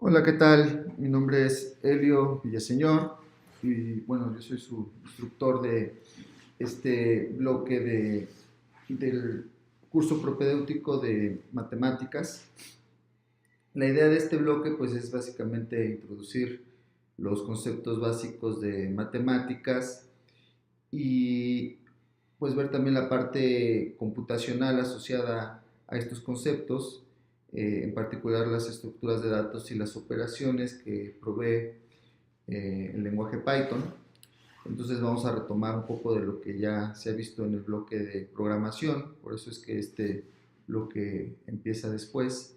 Hola, ¿qué tal? Mi nombre es Elio Villaseñor y bueno, yo soy su instructor de este bloque del curso propedéutico de matemáticas. La idea de este bloque pues es básicamente introducir los conceptos básicos de matemáticas y pues ver también la parte computacional asociada a estos conceptos, en particular las estructuras de datos y las operaciones que provee el lenguaje Python. Entonces vamos a retomar un poco de lo que ya se ha visto en el bloque de programación, por eso es que este bloque empieza después.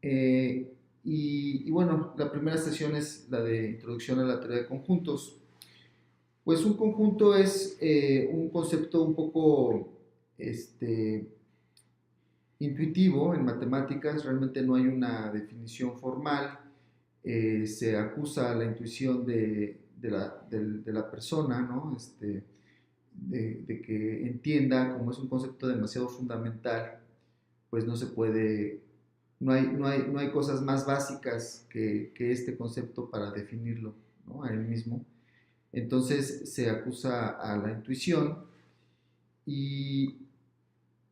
Y bueno, la primera sesión es la de introducción a la teoría de conjuntos. Pues un conjunto es un concepto un poco este, intuitivo en matemáticas, realmente no hay una definición formal, se acusa la intuición de la persona, ¿no? De que entienda, como es un concepto demasiado fundamental, pues no se puede, no hay cosas más básicas que este concepto para definirlo, ¿no? A él mismo. Entonces se acusa a la intuición y,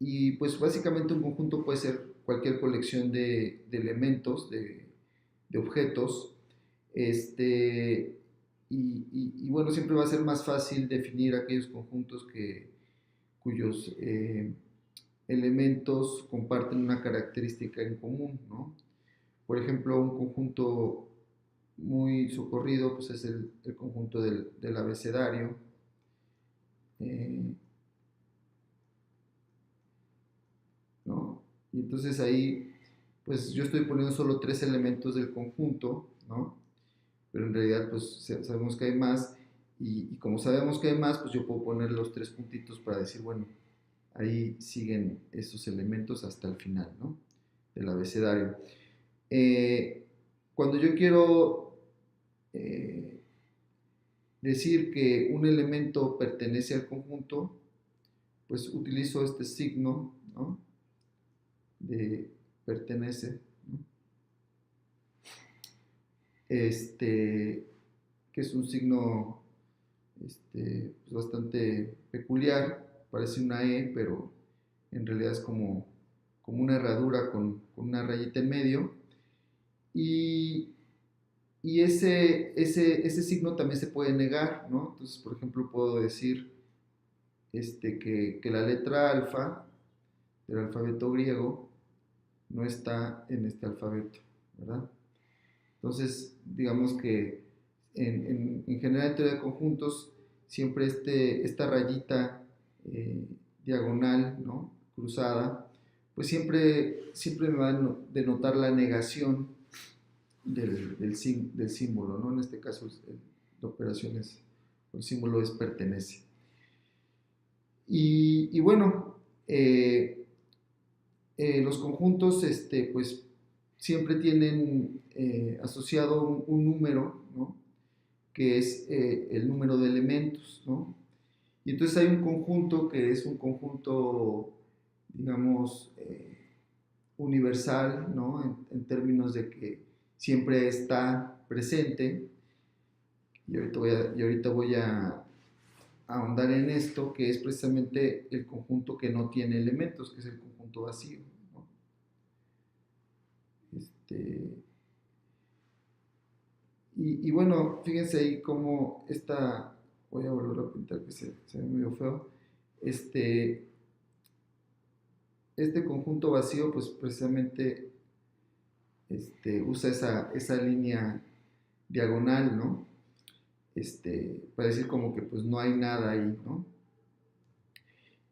y pues básicamente un conjunto puede ser cualquier colección de elementos, de objetos, este, bueno, siempre va a ser más fácil definir aquellos conjuntos cuyos elementos comparten una característica en común, ¿no? Por ejemplo, un conjunto muy socorrido pues es el conjunto del abecedario. Eh, ¿No? Y entonces ahí, pues yo estoy poniendo solo tres elementos del conjunto, ¿no? Pero en realidad, pues sabemos que hay más, y como sabemos que hay más, pues yo puedo poner los tres puntitos para decir, bueno, ahí siguen esos elementos hasta el final, ¿no? Del abecedario. Eh, Cuando yo quiero eh, decir que un elemento pertenece al conjunto, pues utilizo este signo, ¿no? De pertenece, ¿no? Que es un signo pues bastante peculiar, parece una E, pero en realidad es como una herradura con una rayita en medio. Y, y ese signo también se puede negar, ¿no? Entonces, por ejemplo, puedo decir que la letra alfa del alfabeto griego no está en este alfabeto, ¿verdad? Entonces, digamos que en general en teoría de conjuntos, siempre esta rayita diagonal, ¿no? Cruzada, pues siempre me va a denotar la negación del símbolo, ¿no? En este caso, la operación es, el símbolo es pertenece. Y bueno, los conjuntos, pues siempre tienen asociado un número, ¿no? Que es el número de elementos, ¿no? Y entonces hay un conjunto que es un conjunto, digamos, universal, ¿no? En términos de que siempre está presente. Y ahorita voy a ahondar en esto, que es precisamente el conjunto que no tiene elementos, que es el conjunto vacío, ¿no? Este, y bueno, fíjense ahí cómo voy a volver a pintar que se ve medio feo, este, este conjunto vacío pues precisamente usa esa línea diagonal, ¿no? Para decir como que pues no hay nada ahí, ¿no?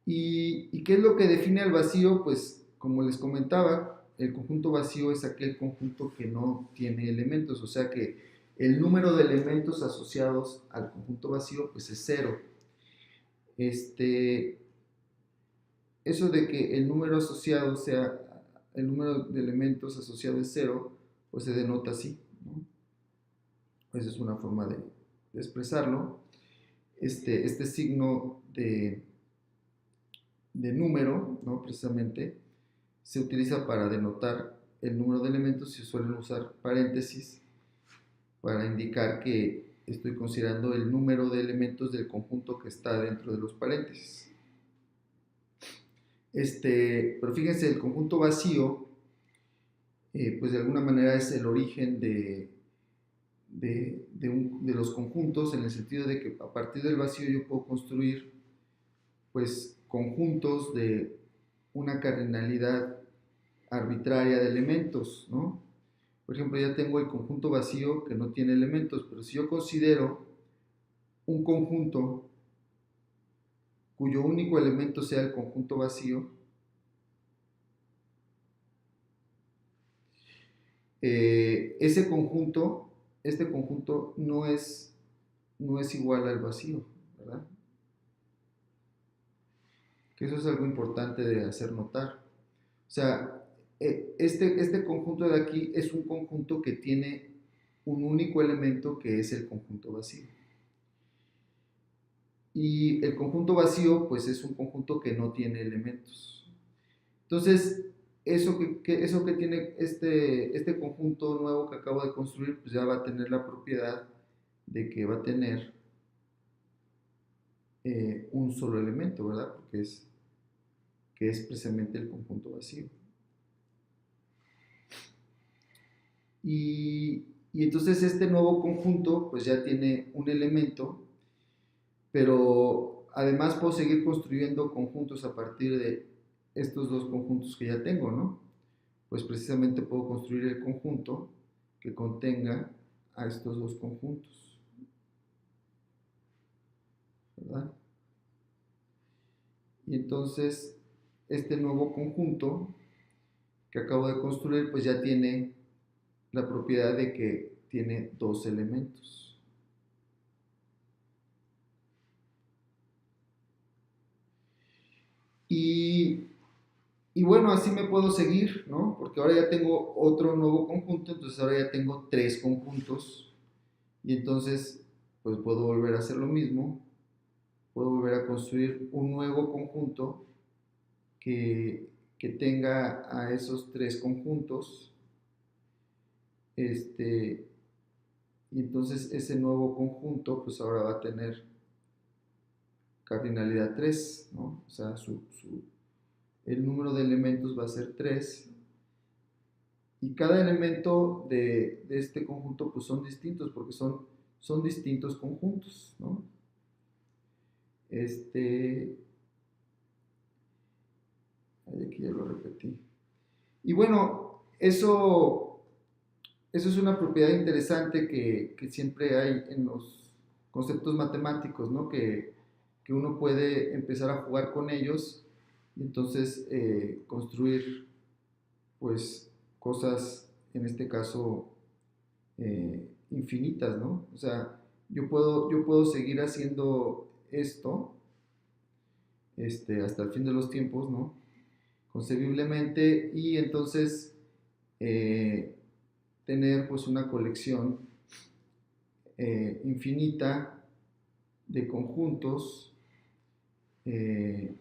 ¿Y qué es lo que define al vacío? Pues como les comentaba, el conjunto vacío es aquel conjunto que no tiene elementos, o sea que el número de elementos asociados al conjunto vacío pues es cero. Este, Eso de que el número asociado sea, el número de elementos asociado es cero, pues se denota así, ¿no? Esa es una forma de expresarlo. Este signo de número, ¿no? Precisamente, se utiliza para denotar el número de elementos, se suelen usar paréntesis para indicar que estoy considerando el número de elementos del conjunto que está dentro de los paréntesis. Pero fíjense, el conjunto vacío, pues de alguna manera es el origen de los conjuntos, en el sentido de que a partir del vacío yo puedo construir pues conjuntos de una cardinalidad arbitraria de elementos, ¿no? Por ejemplo, ya tengo el conjunto vacío que no tiene elementos, pero si yo considero un conjunto cuyo único elemento sea el conjunto vacío, este conjunto no es igual al vacío, ¿verdad? Que eso es algo importante de hacer notar. O sea, este conjunto de aquí es un conjunto que tiene un único elemento, que es el conjunto vacío. Y el conjunto vacío, pues es un conjunto que no tiene elementos. Entonces, eso que tiene este conjunto nuevo que acabo de construir, pues ya va a tener la propiedad de que va a tener un solo elemento, ¿verdad? Porque es precisamente el conjunto vacío. Y entonces este nuevo conjunto pues ya tiene un elemento, pero además puedo seguir construyendo conjuntos a partir de estos dos conjuntos que ya tengo, ¿no? Pues precisamente puedo construir el conjunto que contenga a estos dos conjuntos, ¿verdad? Y entonces este nuevo conjunto que acabo de construir pues ya tiene la propiedad de que tiene dos elementos. Y bueno, así me puedo seguir, ¿no? Porque ahora ya tengo otro nuevo conjunto, entonces ahora ya tengo tres conjuntos. Y entonces, pues puedo volver a hacer lo mismo. Puedo volver a construir un nuevo conjunto que tenga a esos tres conjuntos. Y entonces ese nuevo conjunto, pues ahora va a tener cardinalidad 3, ¿no? O sea, el número de elementos va a ser 3. Y cada elemento de este conjunto pues son distintos, porque son distintos conjuntos, ¿no? Aquí ya lo repetí. Y bueno, eso es una propiedad interesante que siempre hay en los conceptos matemáticos, ¿no? Que uno puede empezar a jugar con ellos y entonces construir pues cosas, en este caso, infinitas, ¿no? O sea, yo puedo seguir haciendo esto hasta el fin de los tiempos, ¿no? Concebiblemente, y entonces tener pues una colección infinita de conjuntos que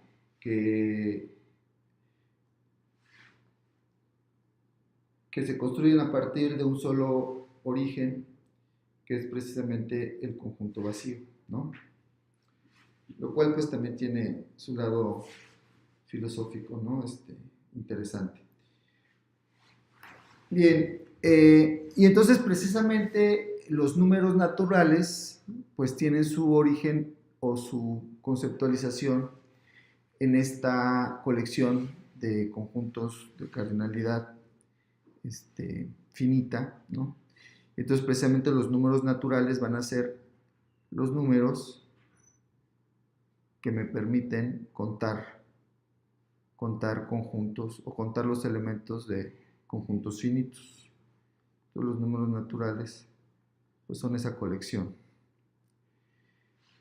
se construyen a partir de un solo origen, que es precisamente el conjunto vacío, ¿no? Lo cual pues también tiene su lado filosófico, ¿no? Interesante. Bien, y entonces precisamente los números naturales pues tienen su origen o su conceptualización en esta colección de conjuntos de cardinalidad finita, ¿no? Entonces precisamente los números naturales van a ser los números que me permiten contar conjuntos o contar los elementos de conjuntos finitos. Entonces los números naturales pues son esa colección.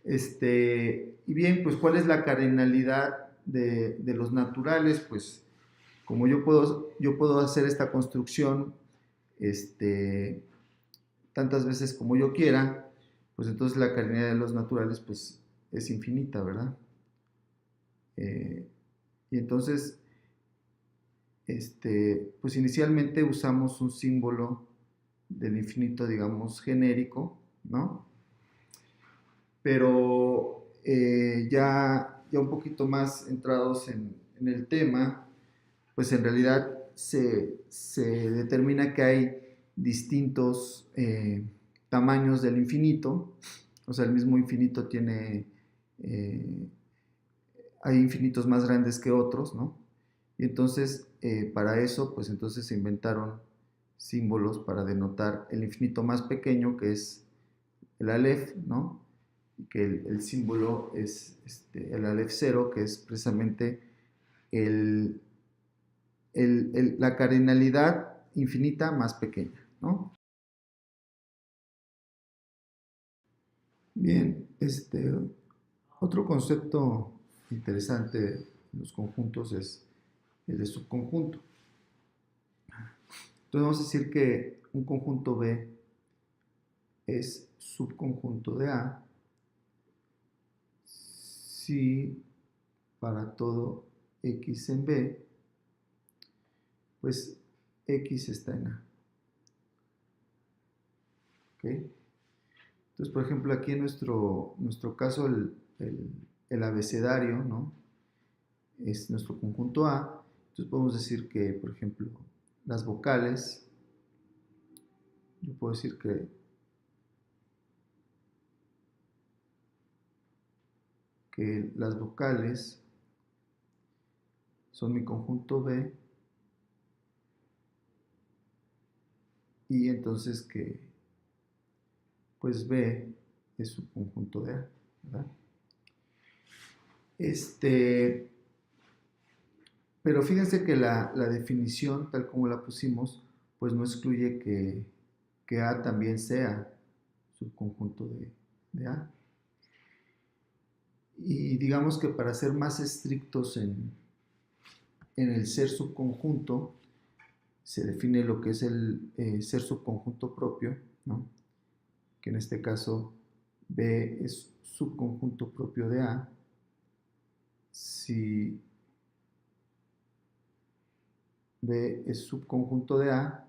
Y bien, pues ¿cuál es la cardinalidad de los naturales? Pues como yo puedo hacer esta construcción tantas veces como yo quiera, pues entonces la cardinalidad de los naturales pues es infinita, ¿verdad? Y entonces pues inicialmente usamos un símbolo del infinito, digamos, genérico, ¿no? Pero ya un poquito más entrados en el tema, pues en realidad se determina que hay distintos tamaños del infinito, o sea, el mismo infinito tiene, hay infinitos más grandes que otros, ¿no? Y entonces, para eso, pues entonces se inventaron símbolos para denotar el infinito más pequeño, que es el Aleph, ¿no? Y que el símbolo es el Aleph cero, que es precisamente el, la cardinalidad infinita más pequeña, ¿no? Bien, otro concepto interesante de los conjuntos es el de subconjunto. Entonces vamos a decir que un conjunto B es subconjunto de A si para todo X en B, pues X está en A. ¿Okay? Entonces, por ejemplo, aquí en nuestro caso, el abecedario, ¿no? Es nuestro conjunto A. Entonces podemos decir que, por ejemplo, las vocales, yo puedo decir que las vocales son mi conjunto B y entonces que pues B es su conjunto de A, ¿verdad? Pero fíjense que la definición, tal como la pusimos, pues no excluye que A también sea subconjunto de A. Y digamos que para ser más estrictos en el ser subconjunto, se define lo que es el ser subconjunto propio, ¿no? Que en este caso B es subconjunto propio de A si B es subconjunto de A,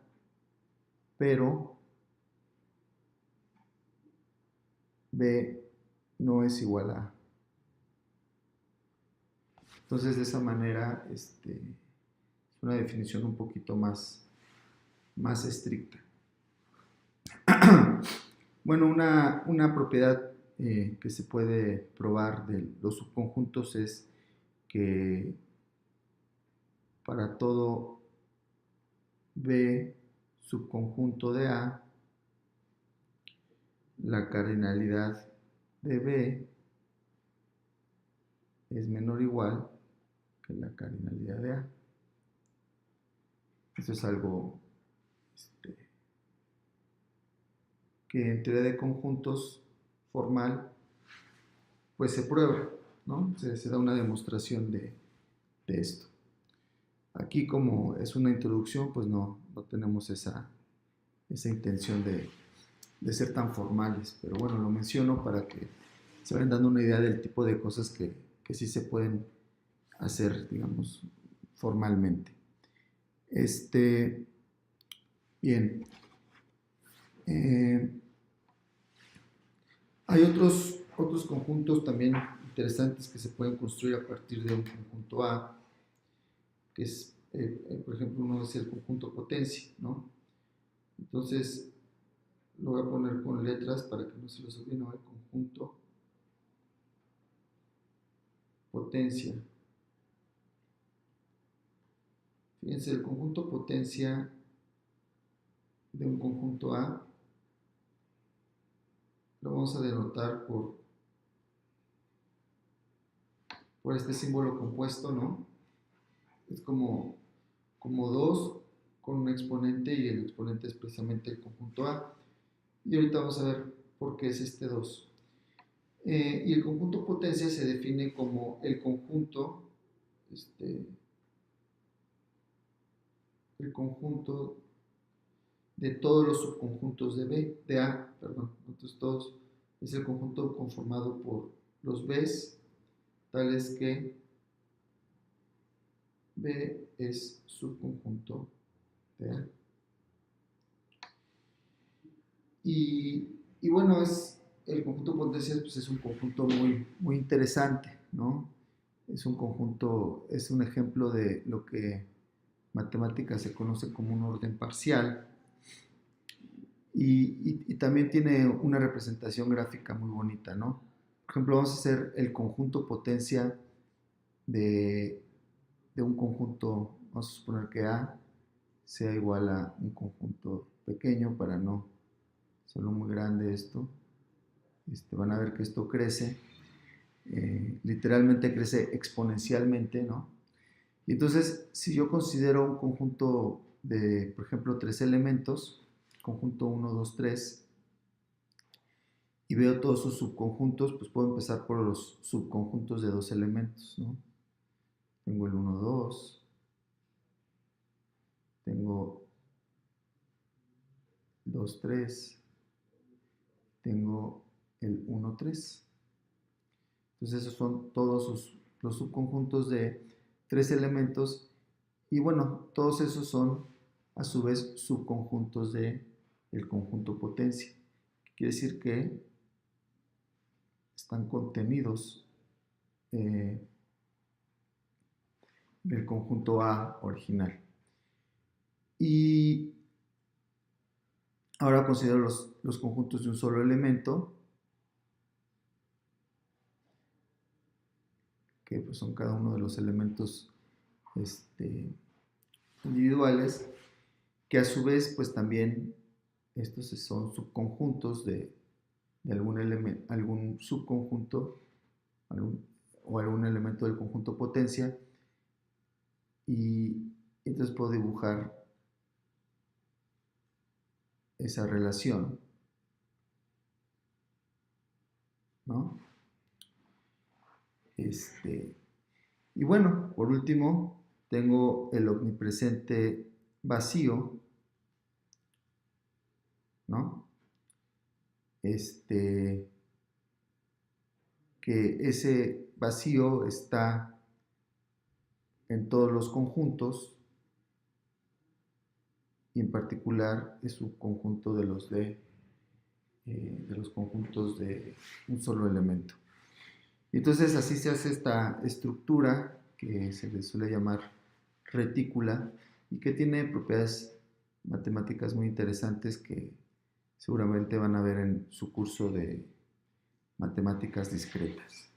pero B no es igual a A. Entonces, de esa manera, es una definición un poquito más estricta. Bueno, una propiedad que se puede probar de los subconjuntos es que para todo B subconjunto de A, la cardinalidad de B es menor o igual que la cardinalidad de A. Eso es algo que en teoría de conjuntos formal pues se prueba, ¿no? Se da una demostración de esto. Aquí, como es una introducción, pues no tenemos esa intención de ser tan formales, pero bueno, lo menciono para que se vayan dando una idea del tipo de cosas que sí se pueden hacer, digamos, formalmente. Bien. Hay otros conjuntos también interesantes que se pueden construir a partir de un conjunto A, que es, por ejemplo, uno es el conjunto potencia, ¿no? Entonces, lo voy a poner con letras para que no se los olvide, ¿no? El conjunto potencia. Fíjense, el conjunto potencia de un conjunto A lo vamos a denotar por este símbolo compuesto, ¿no? Es como 2 con un exponente y el exponente es precisamente el conjunto A. Y ahorita vamos a ver por qué es este 2. Y el conjunto potencia se define como el conjunto, el conjunto de todos los subconjuntos de A, perdón. Entonces todos es el conjunto conformado por los B's, tales que B es subconjunto de A. Y bueno, el conjunto de potencias pues es un conjunto muy interesante, ¿no? Es un conjunto, es un ejemplo de lo que en matemáticas se conoce como un orden parcial y también tiene una representación gráfica muy bonita, ¿no? Por ejemplo, vamos a hacer el conjunto potencia de, de un conjunto, vamos a suponer que A sea igual a un conjunto pequeño para no hacerlo muy grande esto. Van a ver que esto crece, literalmente crece exponencialmente, ¿no? Y entonces, si yo considero un conjunto de, por ejemplo, 3 elementos, conjunto 1, 2, 3, y veo todos sus subconjuntos, pues puedo empezar por los subconjuntos de 2 elementos, ¿no? Tengo el 1, 2, tengo 2, 3, tengo el 1, 3. Entonces esos son todos los subconjuntos de 3 elementos y bueno, todos esos son a su vez subconjuntos de el conjunto potencia. Quiere decir que están contenidos en el conjunto A original. Y ahora considero los conjuntos de un solo elemento, que pues son cada uno de los elementos individuales, que a su vez pues también estos son subconjuntos de algún subconjunto o algún elemento del conjunto potencia, y entonces puedo dibujar esa relación, ¿no? Y bueno, por último, tengo el omnipresente vacío, ¿no? Que ese vacío está en todos los conjuntos y en particular es un conjunto de los conjuntos de un solo elemento. Entonces así se hace esta estructura que se le suele llamar retícula y que tiene propiedades matemáticas muy interesantes que seguramente van a ver en su curso de matemáticas discretas.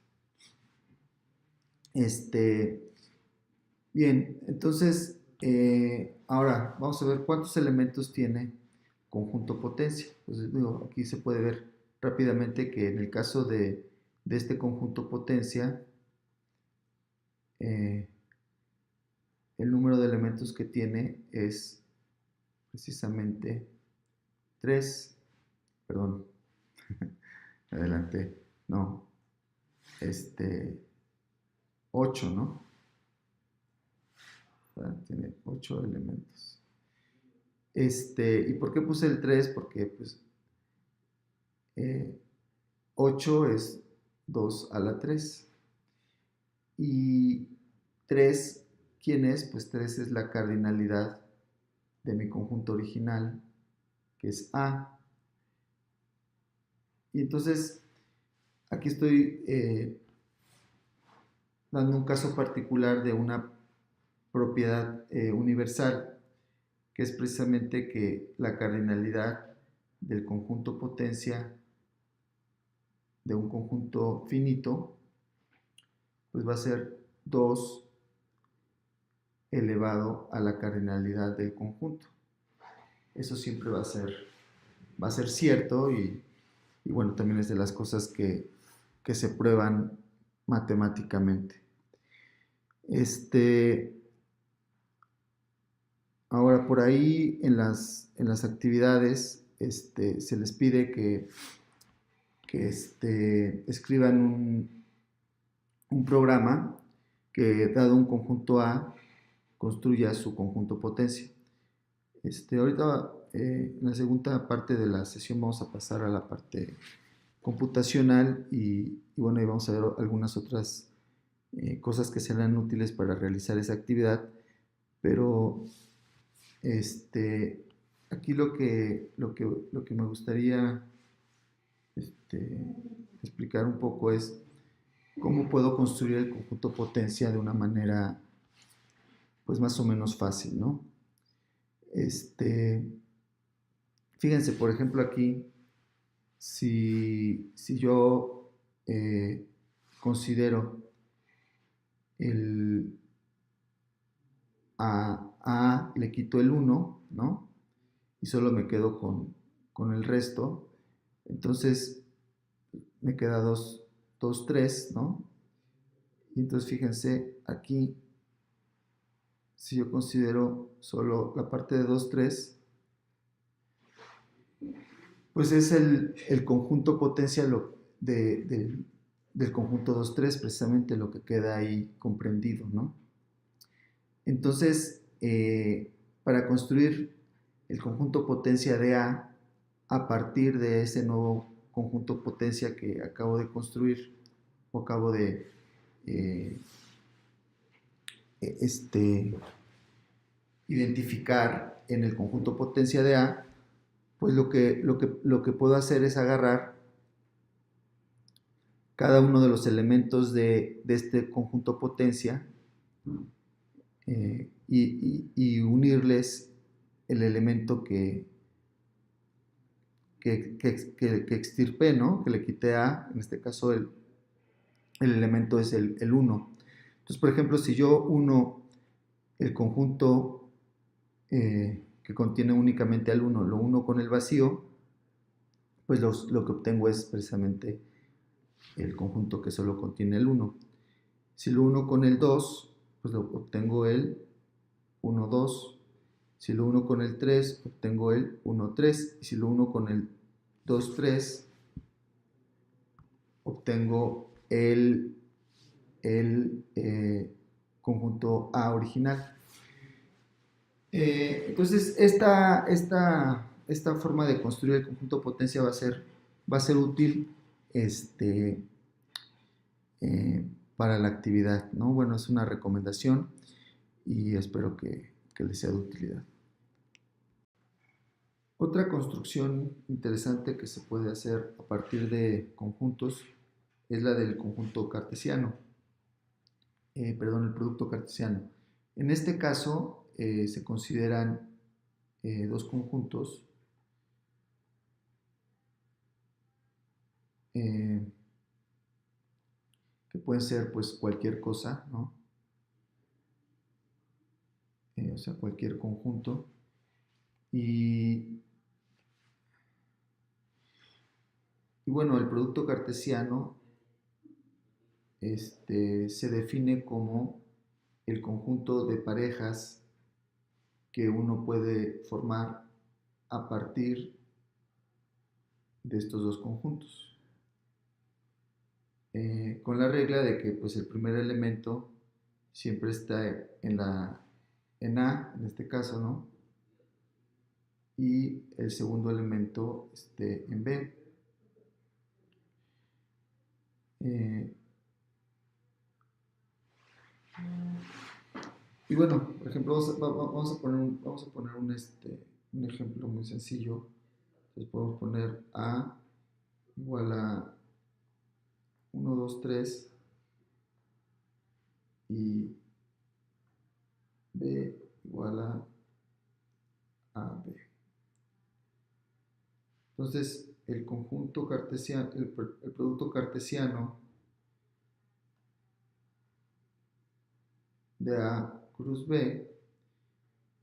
Bien, entonces ahora vamos a ver cuántos elementos tiene conjunto potencia. Pues digo, aquí se puede ver rápidamente que en el caso de este conjunto potencia, el número de elementos que tiene es precisamente 3, perdón, adelante, no, 8, ¿no? Tiene 8 elementos. ¿Y por qué puse el 3? Porque pues 8 es 2 a la 3. Y 3, ¿quién es? Pues 3 es la cardinalidad de mi conjunto original, que es A. Y entonces, aquí estoy dando un caso particular de una propiedad universal, que es precisamente que la cardinalidad del conjunto potencia de un conjunto finito, pues va a ser 2 elevado a la cardinalidad del conjunto. Eso siempre va a ser cierto y bueno, también es de las cosas que se prueban matemáticamente. Ahora, por ahí en las actividades se les pide que escriban un programa que, dado un conjunto A, construya su conjunto potencia. Ahorita en la segunda parte de la sesión vamos a pasar a la parte computacional y bueno, ahí vamos a ver algunas otras cosas que serán útiles para realizar esa actividad, pero aquí lo que me gustaría explicar un poco es cómo puedo construir el conjunto potencia de una manera pues más o menos fácil, ¿no? Fíjense, por ejemplo, aquí, si yo considero el a le quito el 1, ¿no? Y solo me quedo con el resto, entonces me queda 2, 2, 3, ¿no? Y entonces fíjense, aquí, si yo considero solo la parte de 2, 3, pues es el conjunto potencia del conjunto 2, 3, precisamente lo que queda ahí comprendido, ¿no? Entonces, para construir el conjunto potencia de a partir de ese nuevo conjunto potencia que acabo de construir o acabo de identificar en el conjunto potencia de A, pues lo que puedo hacer es agarrar cada uno de los elementos de este conjunto potencia y unirles el elemento que extirpé, ¿no? Que le quité a, en este caso el elemento es el 1. Entonces, por ejemplo, si yo uno el conjunto que contiene únicamente al 1, lo uno con el vacío, pues lo que obtengo es precisamente el conjunto que solo contiene el 1. Si lo uno con el 2, pues obtengo el 1, 2. Si lo uno con el 3, obtengo el 1, 3. Y si lo uno con el 2, 3, obtengo el conjunto A original. Entonces, esta forma de construir el conjunto potencia va a ser útil para la actividad, ¿no? Bueno, es una recomendación y espero que les sea de utilidad. Otra construcción interesante que se puede hacer a partir de conjuntos es la del conjunto cartesiano, perdón, el producto cartesiano. En este caso se consideran dos conjuntos que pueden ser pues cualquier cosa, ¿no? O sea, cualquier conjunto. Y bueno, el producto cartesiano se define como el conjunto de parejas que uno puede formar a partir de estos dos conjuntos. Con la regla de que pues, el primer elemento siempre está en A, en este caso, ¿no? Y el segundo elemento en B. Y bueno, por ejemplo, vamos a poner un ejemplo muy sencillo. Entonces podemos poner A igual a 1, 2, 3 y B igual a AB. Entonces, el conjunto cartesiano, el producto cartesiano de A cruz B,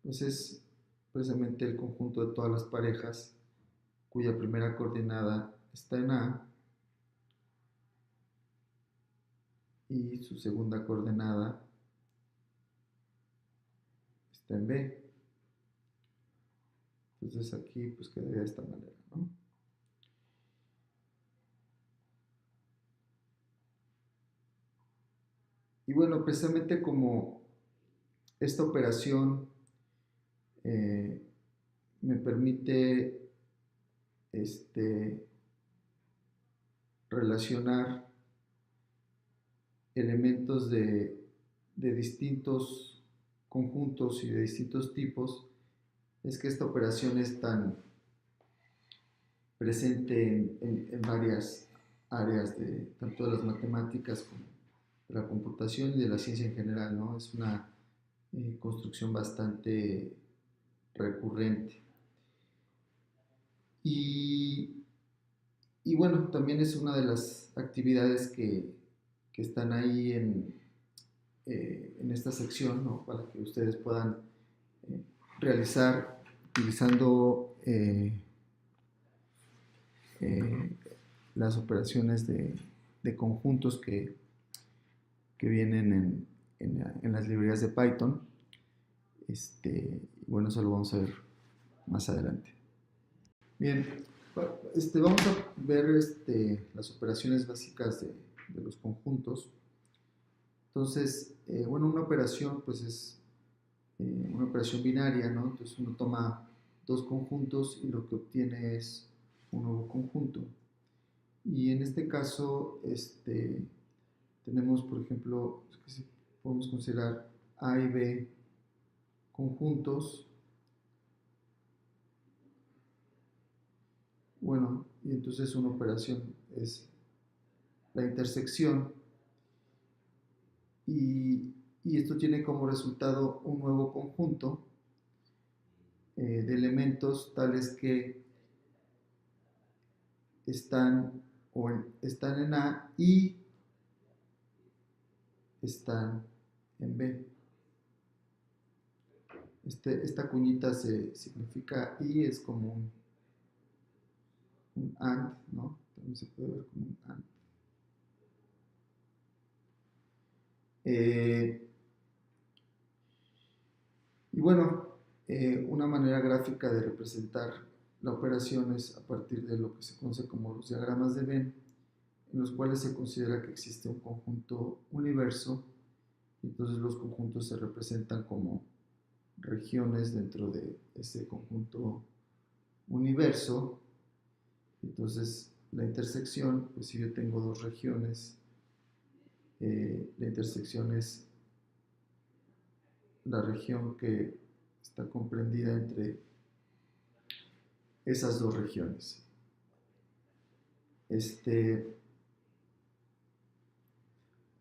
pues es precisamente el conjunto de todas las parejas cuya primera coordenada está en A y su segunda coordenada está en B. Entonces aquí pues quedaría de esta manera, ¿no? Y bueno, precisamente como esta operación me permite relacionar elementos de distintos conjuntos y de distintos tipos es que esta operación es tan presente en varias áreas de tanto de las matemáticas como de la computación y de la ciencia en general, ¿no? Es una construcción bastante recurrente. Y, y bueno, también es una de las actividades que están ahí en esta sección, ¿no? Para que ustedes puedan realizar utilizando las operaciones de conjuntos que vienen en las librerías de Python. Bueno, eso lo vamos a ver más adelante. Bien, vamos a ver las operaciones básicas de los conjuntos. Entonces, bueno, una operación pues es una operación binaria, ¿no? Entonces uno toma dos conjuntos y lo que obtiene es un nuevo conjunto. Y en este caso, tenemos, por ejemplo, podemos considerar A y B conjuntos. Bueno, y entonces una operación es la intersección y esto tiene como resultado un nuevo conjunto de elementos tales que están en A y están en B. Esta cuñita significa y, es como un AND, ¿no? También se puede ver como un AND. Y bueno, una manera gráfica de representar la operación es a partir de lo que se conoce como los diagramas de Venn, en los cuales se considera que existe un conjunto universo, y entonces los conjuntos se representan como regiones dentro de ese conjunto universo. Entonces la intersección, pues si yo tengo dos regiones, la intersección es la región que está comprendida entre esas dos regiones.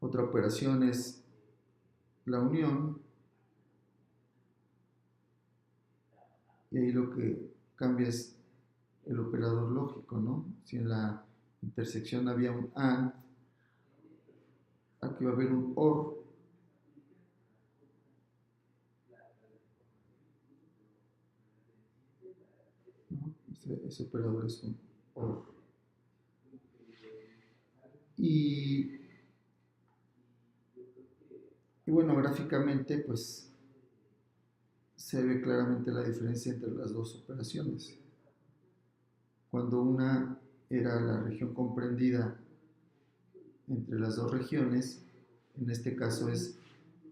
Otra operación es la unión, y ahí lo que cambia es el operador lógico, ¿no? Si en la intersección había un AND, aquí va a haber un OR, ¿no? Ese operador es un OR. Y bueno, gráficamente pues se ve claramente la diferencia entre las dos operaciones. Cuando una era la región comprendida entre las dos regiones, en este caso es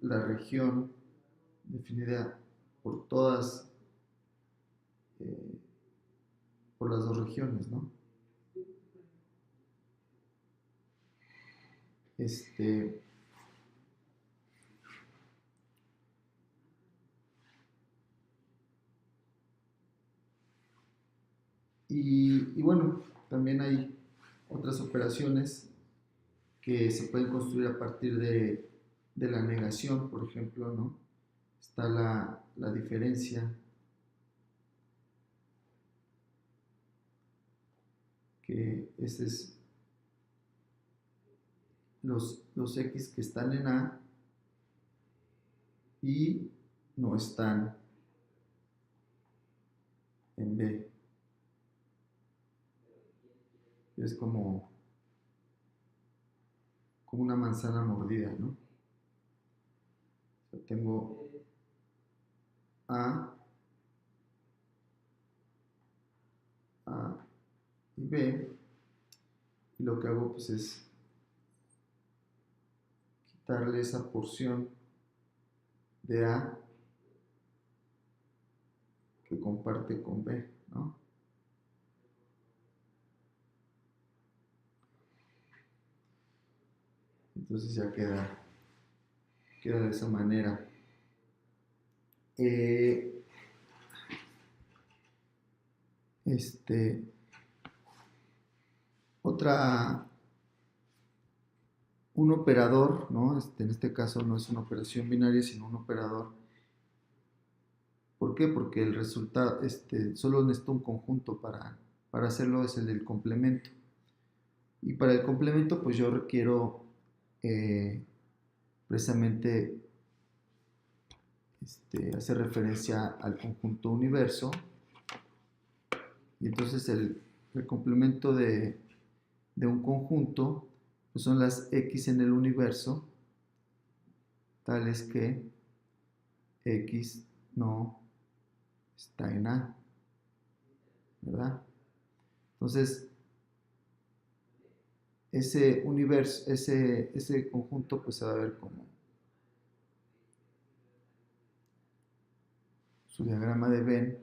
la región definida por todas, eh, por las dos regiones, ¿no? Y bueno, también hay otras operaciones que se pueden construir a partir de la negación, por ejemplo, ¿no? Está la diferencia, que ese es los X que están en A y no están en B. Es como una manzana mordida, ¿no? O sea, tengo A y B, y lo que hago pues es quitarle esa porción de A que comparte con B, ¿no? Entonces ya queda de esa manera. Un operador, ¿no? En este caso no es una operación binaria, sino un operador. ¿Por qué? Porque el resultado, solo necesita un conjunto para hacerlo, es el del complemento. Y para el complemento, pues yo requiero precisamente hacer referencia al conjunto universo. Y entonces el complemento de un conjunto pues son las X en el universo, tales que X no está en A, ¿verdad? Entonces, ese universo, ese conjunto, pues se va a ver como su diagrama de Venn,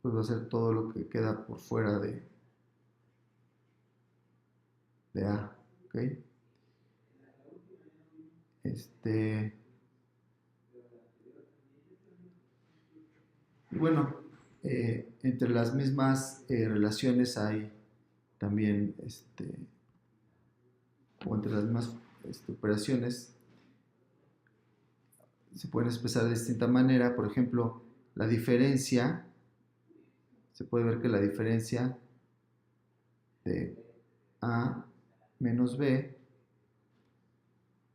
pues va a ser todo lo que queda por fuera de A, ¿ok? Y bueno, entre las mismas relaciones hay también, o entre las mismas operaciones, se pueden expresar de distinta manera. Por ejemplo, la diferencia, se puede ver que la diferencia de A menos B,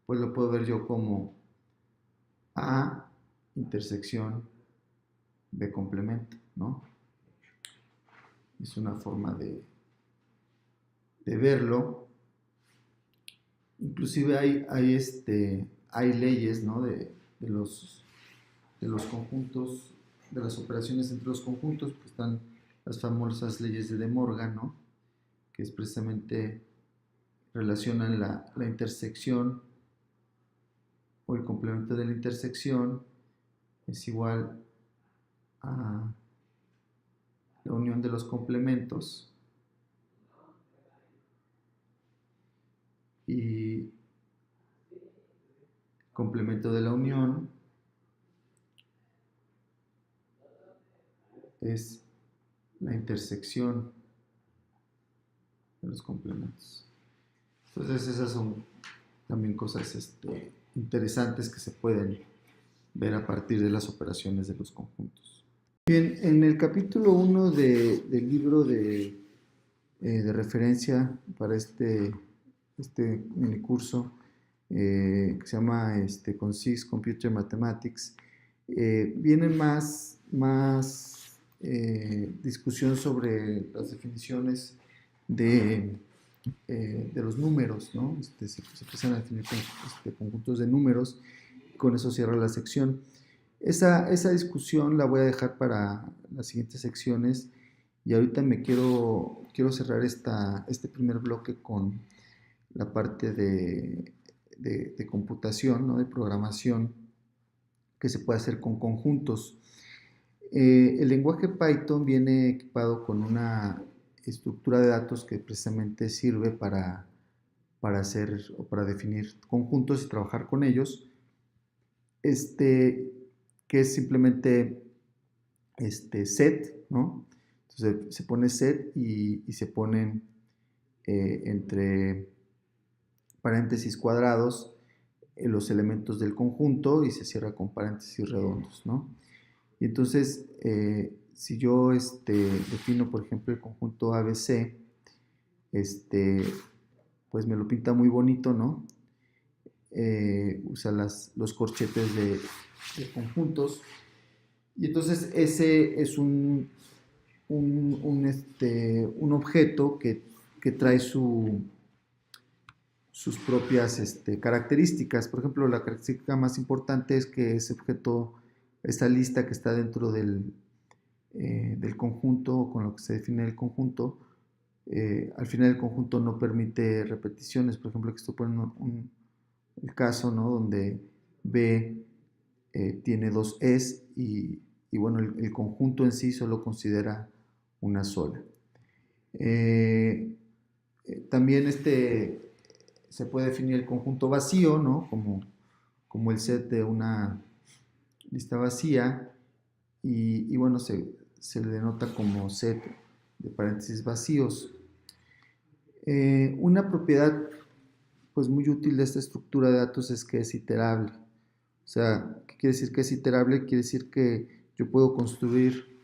pues lo puedo ver yo como A intersección B complemento, ¿no? Es una forma de verlo. Inclusive hay leyes, ¿no? de los conjuntos, de las operaciones entre los conjuntos, pues están las famosas leyes de De Morgan, ¿no? Que es precisamente relacionan la intersección o el complemento de la intersección es igual a la unión de los complementos y complemento de la unión es la intersección de los complementos. Entonces esas son también cosas interesantes que se pueden ver a partir de las operaciones de los conjuntos. Bien, en el capítulo 1 del libro de referencia para este minicurso que se llama Concise Computer Mathematics, viene más discusión sobre las definiciones de los números, ¿no? Se empiezan a definir conjuntos de números, y con eso cierra la sección. Esa discusión la voy a dejar para las siguientes secciones y ahorita me quiero cerrar este primer bloque con la parte de computación, ¿no? De programación que se puede hacer con conjuntos. El lenguaje Python viene equipado con una estructura de datos que precisamente sirve para hacer o para definir conjuntos y trabajar con ellos, que es simplemente set, ¿no? Entonces se pone set y se ponen entre paréntesis cuadrados los elementos del conjunto y se cierra con paréntesis redondos, ¿no? Y entonces, si yo defino, por ejemplo, el conjunto ABC, pues me lo pinta muy bonito, ¿no? Usa los corchetes de conjuntos. Y entonces ese es un objeto que trae sus propias características. Por ejemplo, la característica más importante es que ese objeto, esta lista que está dentro del conjunto, con lo que se define el conjunto, al final el conjunto no permite repeticiones. Por ejemplo, aquí estoy poniendo el caso, ¿no? Donde B tiene dos Es y bueno, el conjunto en sí solo considera una sola. Eh, También se puede definir el conjunto vacío, ¿no? Como el set de una lista vacía y bueno, se le denota como set de paréntesis vacíos. Una propiedad pues muy útil de esta estructura de datos es que es iterable. O sea, ¿qué quiere decir que es iterable? Quiere decir que yo puedo construir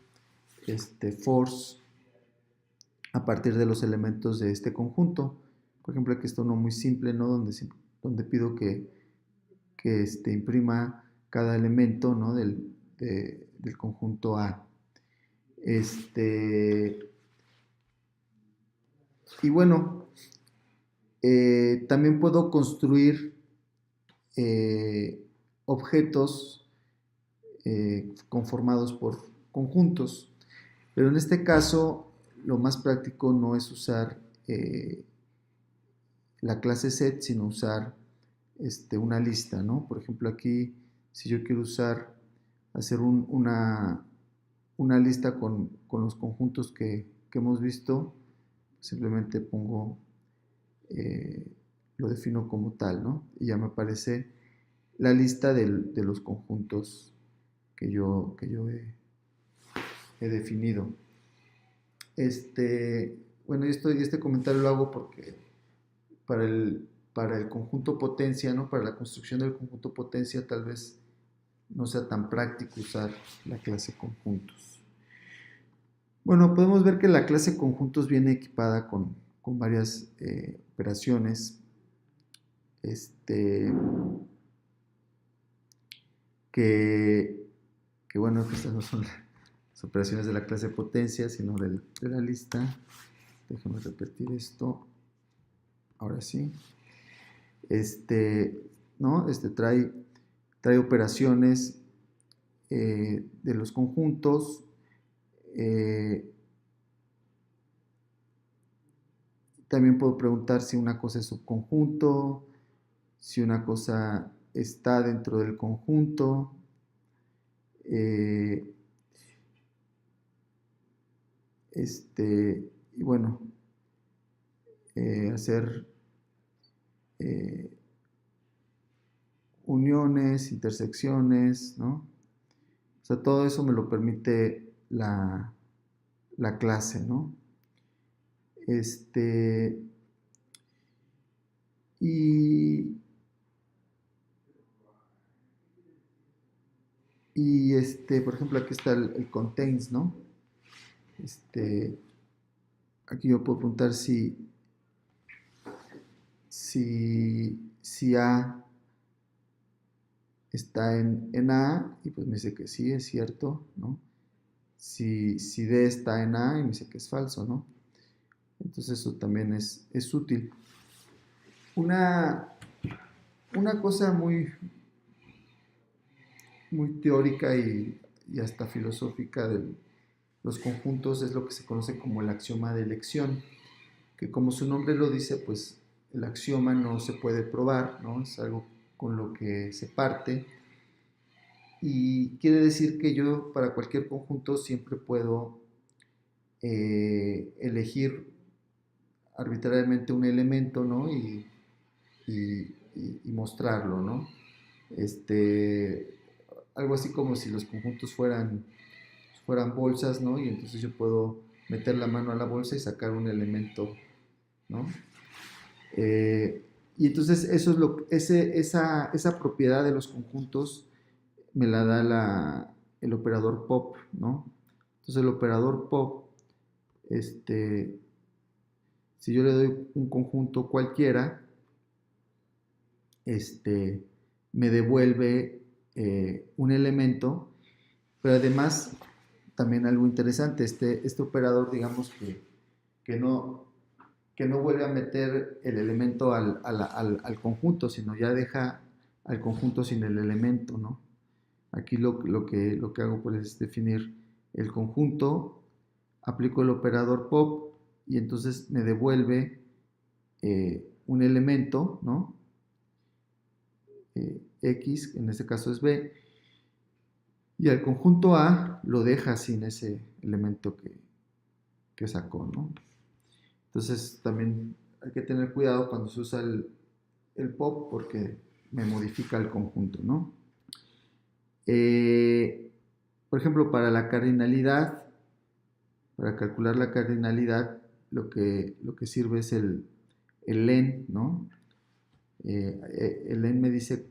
fors a partir de los elementos de este conjunto. Por ejemplo, aquí está uno muy simple, ¿no? Donde pido que imprima cada elemento, ¿no? del conjunto A. Y bueno, también puedo construir objetos conformados por conjuntos, pero en este caso lo más práctico no es usar la clase set, sino usar una lista, ¿no? Por ejemplo, aquí, si yo quiero hacer una lista con los conjuntos que hemos visto, simplemente lo defino como tal, ¿no? Y ya me aparece la lista de los conjuntos que yo he definido. Bueno, este comentario lo hago porque para el conjunto potencia, ¿no? Para la construcción del conjunto potencia tal vez no sea tan práctico usar la clase conjuntos. Bueno, podemos ver que la clase conjuntos viene equipada con varias operaciones que bueno, que estas no son las operaciones de la clase potencia, sino de la lista. Déjame repetir esto. Ahora sí. ¿No? Trae operaciones de los conjuntos. También puedo preguntar si una cosa es subconjunto, si una cosa está dentro del conjunto. Y bueno, hacer uniones, intersecciones, ¿no? O sea, todo eso me lo permite la clase, ¿no? Y por ejemplo, aquí está el contains, ¿no? Aquí yo puedo preguntar si A está en A, y pues me dice que sí, es cierto, ¿no? Si D está en A, y me dice que es falso, ¿no? Entonces eso también es útil. Una cosa muy teórica y hasta filosófica de los conjuntos es lo que se conoce como el axioma de elección, que como su nombre lo dice, pues el axioma no se puede probar, ¿no? Es algo con lo que se parte, y quiere decir que yo para cualquier conjunto siempre puedo elegir arbitrariamente un elemento, ¿no? Y mostrarlo, ¿no? Algo así como si los conjuntos fueran bolsas, ¿no? Y entonces yo puedo meter la mano a la bolsa y sacar un elemento, ¿no? Y entonces esa propiedad de los conjuntos me la da el operador pop, ¿no? Entonces el operador pop, si yo le doy un conjunto cualquiera, me devuelve un elemento, pero además también algo interesante, este operador, digamos que no vuelve a meter el elemento al conjunto, sino ya deja al conjunto sin el elemento, ¿no? Aquí lo que hago pues es definir el conjunto, aplico el operador pop y entonces me devuelve un elemento, ¿no? X, en este caso es B, y al conjunto A lo deja sin ese elemento que sacó, ¿no? Entonces también hay que tener cuidado cuando se usa el pop porque me modifica el conjunto, ¿no? Por ejemplo, para la cardinalidad, para calcular la cardinalidad, lo que sirve es el len, ¿no? El len me dice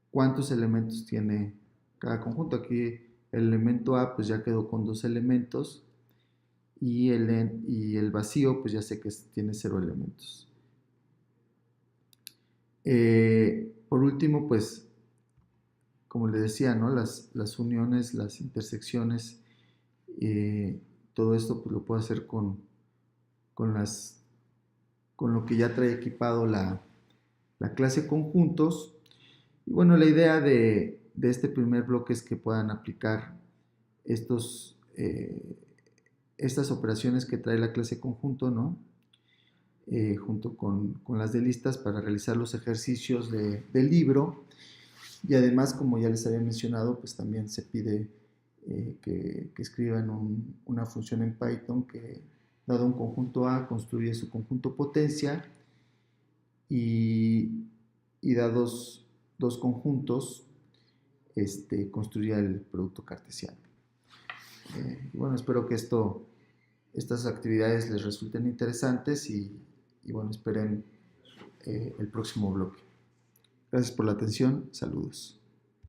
cuántos elementos tiene cada conjunto. Aquí el elemento A pues ya quedó con 2 elementos y el vacío pues ya sé que tiene 0 elementos. Por último, pues como les decía, ¿no? Las uniones, las intersecciones, todo esto pues lo puedo hacer con lo que ya trae equipado la clase conjuntos. Y bueno, la idea de este primer bloque es que puedan aplicar estas operaciones que trae la clase conjunto, ¿no? Junto con las de listas para realizar los ejercicios del libro. Y además, como ya les había mencionado, pues también se pide que escriban una función en Python que, dado un conjunto A, construye su conjunto potencia y dados dos conjuntos, construya el producto cartesiano. Bueno, espero que estas actividades les resulten interesantes y bueno, esperen el próximo bloque. Gracias por la atención. Saludos.